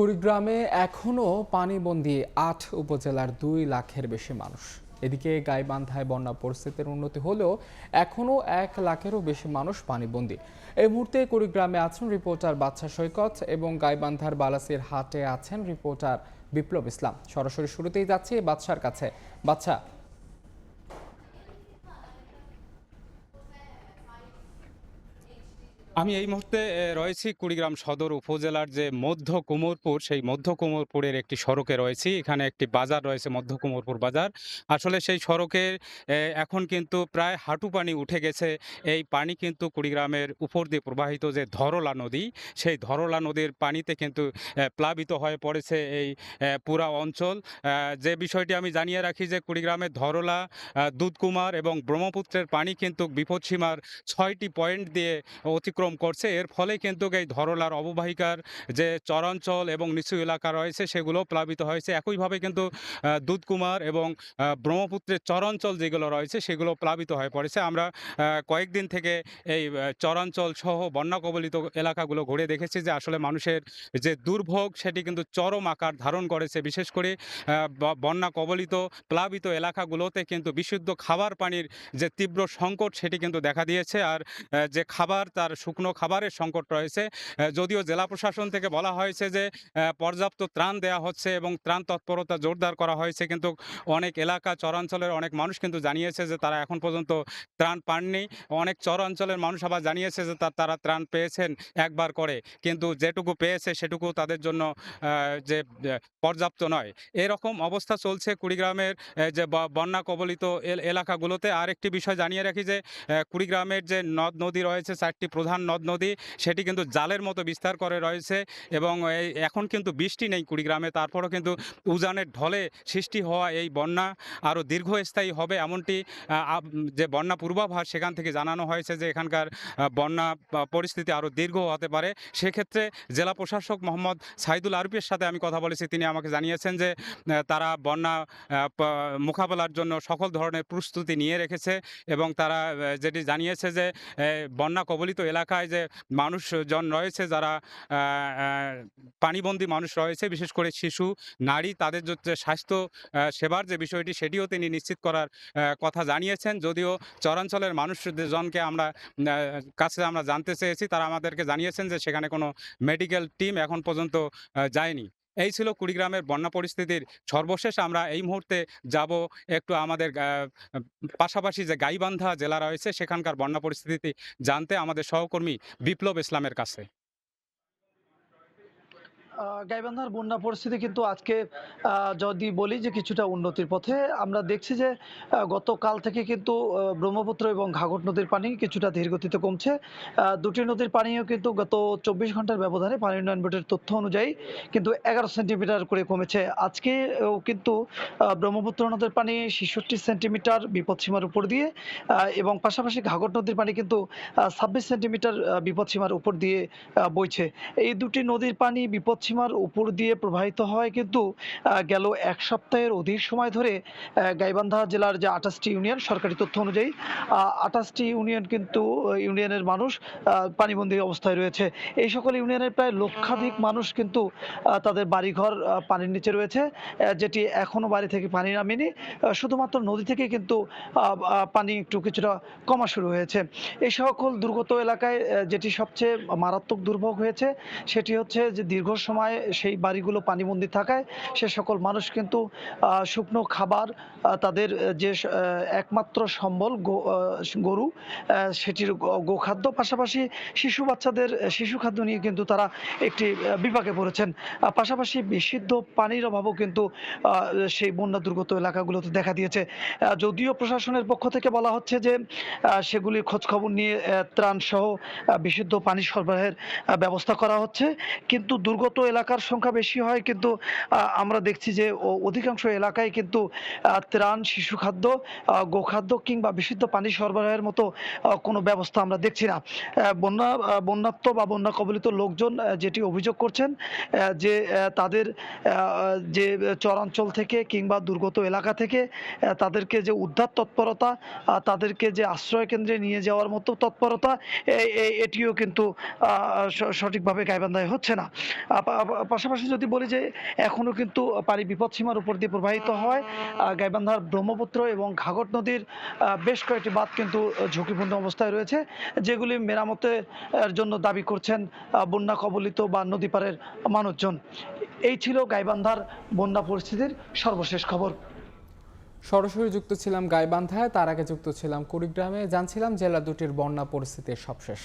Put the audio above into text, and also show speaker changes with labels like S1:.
S1: কুড়িগ্রামে এখনও পানিবন্দী ৮ উপজেলার ২ লাখের বেশি মানুষ। এদিকে গাইবান্ধায় বন্যা পরিস্থিতির উন্নতি হলেও এখনও ১ লাখেরও বেশি মানুষ পানিবন্দী। এই মুহূর্তে কুড়িগ্রামে আছেন রিপোর্টার বাদশা সৈকত এবং গাইবান্ধার বালাসির হাটে আছেন রিপোর্টার বিপ্লব ইসলাম। সরাসরি শুরুতেই যাচ্ছি বাদশার কাছে। বাদশা,
S2: আমি এই মুহূর্তে রয়েছি কুড়িগ্রাম সদর উপজেলার যে মধ্য কুমোরপুর, সেই মধ্য কুমোরপুরের একটি সড়কে রয়েছি। এখানে একটি বাজার রয়েছে, মধ্য কুমোরপুর বাজার। আসলে সেই সড়কের এখন কিন্তু প্রায় হাঁটু পানি উঠে গেছে। এই পানি কিন্তু কুড়িগ্রামের উপর দিয়ে প্রবাহিত যে ধরলা নদী, সেই ধরলা নদীর পানিতে কিন্তু প্লাবিত হয়ে পড়েছে এই পুরা অঞ্চল। যে বিষয়টি আমি জানিয়ে রাখি যে কুড়িগ্রামের ধরলা, দুধকুমার এবং ব্রহ্মপুত্রের পানি কিন্তু বিপদসীমার ৬টি পয়েন্ট দিয়ে অতিক্রম করছে। এর ফলে কিন্তু এই ধরলার অববাহিকার যে চরাঞ্চল এবং নিচু এলাকা রয়েছে সেগুলো প্লাবিত হয়েছে। একইভাবে কিন্তু দুধকুমার এবং ব্রহ্মপুত্রের চরাঞ্চল যেগুলো রয়েছে সেগুলো প্লাবিত হয়ে পড়েছে। আমরা কয়েকদিন থেকে এই চরাঞ্চল সহ বন্যা কবলিত এলাকাগুলো ঘুরে দেখেছি যে আসলে মানুষের যে দুর্ভোগ সেটি কিন্তু চরম আকার ধারণ করেছে। বিশেষ করে বন্যা কবলিত প্লাবিত এলাকাগুলোতে কিন্তু বিশুদ্ধ খাবার পানির যে তীব্র সংকট সেটি কিন্তু দেখা দিয়েছে। আর যে খাবার, তার শুকনো খাবারের সংকট রয়েছে। যদিও জেলা প্রশাসন থেকে বলা হয়েছে যে পর্যাপ্ত ত্রাণ দেয়া হচ্ছে এবং ত্রাণ তৎপরতা জোরদার করা হয়েছে, কিন্তু অনেক এলাকা চরাঞ্চলের অনেক মানুষ কিন্তু জানিয়েছে যে তারা এখন পর্যন্ত ত্রাণ পাননি। অনেক চরাঞ্চলের মানুষ আবার জানিয়েছে যে তারা ত্রাণ পেয়েছেন একবার করে, কিন্তু যেটুকু পেয়েছে সেটুকু তাদের জন্য যে পর্যাপ্ত নয়। এরকম অবস্থা চলছে কুড়িগ্রামের যে বন্যা কবলিত এলাকাগুলোতে। আরেকটি বিষয় জানিয়ে রাখি যে কুড়িগ্রামের যে নদ নদী রয়েছে, ৪টি প্রধান নদ নদী, সেটি কিন্তু জালের মতো বিস্তার করে রয়েছে এবং এখন কিন্তু বৃষ্টি নেই কুড়িগ্রামে। তারপরও কিন্তু উজানের ঢলে সৃষ্টি হওয়া এই বন্যা আরও দীর্ঘস্থায়ী হবে এমনটি যে বন্যা পূর্বাভাস সেখান থেকে জানানো হয়েছে যে এখানকার বন্যা পরিস্থিতি আরও দীর্ঘ হতে পারে। সেক্ষেত্রে জেলা প্রশাসক মোহাম্মদ সাইদুল আরফের সাথে আমি কথা বলেছি। তিনি আমাকে জানিয়েছেন যে তারা বন্যা মোকাবেলার জন্য সকল ধরনের প্রস্তুতি নিয়ে রেখেছে এবং তারা যেটি জানিয়েছে যে বন্যা কবলিত এলাকায় যে মানুষজন রয়েছে, যারা পানিবন্দী মানুষ রয়েছে, বিশেষ করে শিশু, নারী, তাদের যে স্বাস্থ্য সেবার যে বিষয়টি সেটিও তিনি নিশ্চিত করার কথা জানিয়েছেন। যদিও চরাঞ্চলের মানুষজনকে কাছে আমরা জানতে চেয়েছি, তারা আমাদেরকে জানিয়েছেন যে সেখানে কোনো মেডিকেল টিম এখন পর্যন্ত যায়নি। এই ছিল কুড়িগ্রামের বন্যা পরিস্থিতির সর্বশেষ। আমরা এই মুহূর্তে যাব একটু আমাদের পাশাপাশি যে গাইবান্ধা জেলা রয়েছে সেখানকার বন্যা পরিস্থিতি জানতে আমাদের সহকর্মী বিপ্লব ইসলামের কাছে।
S3: গাইবান্ধার বন্যা পরিস্থিতি কিন্তু আজকে যদি বলি যে কিছুটা উন্নতির পথে। আমরা দেখছি যে গতকাল থেকে কিন্তু ব্রহ্মপুত্র এবং ঘাঘট নদীর পানি কিছুটা ধীরগতিতে কমছে। দুটি নদীর পানিও কিন্তু গত ২৪ ঘন্টার ব্যবধানে পানি উন্নয়ন বোর্ডের তথ্য অনুযায়ী কিন্তু ১১ সেন্টিমিটার করে কমেছে। আজকেও কিন্তু ব্রহ্মপুত্র নদের পানি ৬৬ সেন্টিমিটার বিপদসীমার উপর দিয়ে এবং পাশাপাশি ঘাঘট নদীর পানি কিন্তু ২৬ সেন্টিমিটার বিপদসীমার উপর দিয়ে বইছে। এই দুটি নদীর পানি বিপদসীমার উপর দিয়ে প্রবাহিত হয় কিন্তু গেল ১ সপ্তাহের অধিক সময় ধরে গাইবান্ধা জেলার যে ২৮টি ইউনিয়ন, সরকারি তথ্য অনুযায়ী ২৮টি ইউনিয়ন কিন্তু ইউনিয়নের মানুষ পানিবন্দী অবস্থায় রয়েছে। এই সকল ইউনিয়নের প্রায় লক্ষাধিক মানুষ কিন্তু তাদের বাড়িঘর পানির নিচে রয়েছে, যেটি এখনো বাড়ি থেকে পানি নামেনি। শুধুমাত্র নদী থেকে কিন্তু পানি একটু কিছুটা কমা শুরু হয়েছে। এই সকল দুর্গত এলাকায় যেটি সবচেয়ে মারাত্মক দুর্ভোগ হয়েছে সেটি হচ্ছে যে দীর্ঘ সময় সেই বাড়িগুলো পানিবন্দী থাকায় সে সকল মানুষ কিন্তু শুকনো খাবার, তাদের যে একমাত্র সম্বল গরু, সেটির গোখাদ্য, পাশাপাশি শিশু বাচ্চাদের শিশু খাদ্য নিয়ে কিন্তু তারা একটি বিপাকে পড়েছেন। পাশাপাশি বিশুদ্ধ পানির অভাবও কিন্তু সেই বন্যা দুর্গত এলাকাগুলোতে দেখা দিয়েছে। যদিও প্রশাসনের পক্ষ থেকে বলা হচ্ছে যে সেগুলির খোঁজখবর নিয়ে ত্রাণ সহ বিশুদ্ধ পানি সরবরাহের ব্যবস্থা করা হচ্ছে, কিন্তু দুর্গত এলাকার সংখ্যা বেশি হয় কিন্তু আমরা দেখছি যে অধিকাংশ এলাকায় কিন্তু ত্রাণ, শিশু খাদ্য, গোখাদ্য কিংবা বিশুদ্ধ পানি সরবরাহের মতো কোনো ব্যবস্থা আমরা দেখছি না। বন্যাত্ম বা বন্যা কবলিত লোকজন যেটি অভিযোগ করছেন যে তাদের যে চরাঞ্চল থেকে কিংবা দুর্গত এলাকা থেকে তাদেরকে যে উদ্ধার তৎপরতা, তাদেরকে যে আশ্রয় কেন্দ্রে নিয়ে যাওয়ার মতো তৎপরতা, এটিও কিন্তু সঠিকভাবে গাইবান্ধায় হচ্ছে না। পাশাপাশি যদি বলি যে এখনো কিন্তু পানি বিপদসীমার উপর দিয়ে প্রবাহিত হয় গাইবান্ধার ব্রহ্মপুত্র এবং ঘাঘট নদীর বেশ কয়েকটি বাঁধ কিন্তু ঝুঁকিপূর্ণ অবস্থায় রয়েছে, যেগুলি মেরামতের জন্য দাবি করছেন বন্যা কবলিত বা নদী পাড়ের মানুষজন। এই ছিল গাইবান্ধার বন্যা পরিস্থিতির সর্বশেষ খবর।
S1: সরাসরি যুক্ত ছিলাম গাইবান্ধায়, তার আগে যুক্ত ছিলাম কুড়িগ্রামে, জানছিলাম জেলা দুটির বন্যা পরিস্থিতির সবশেষ।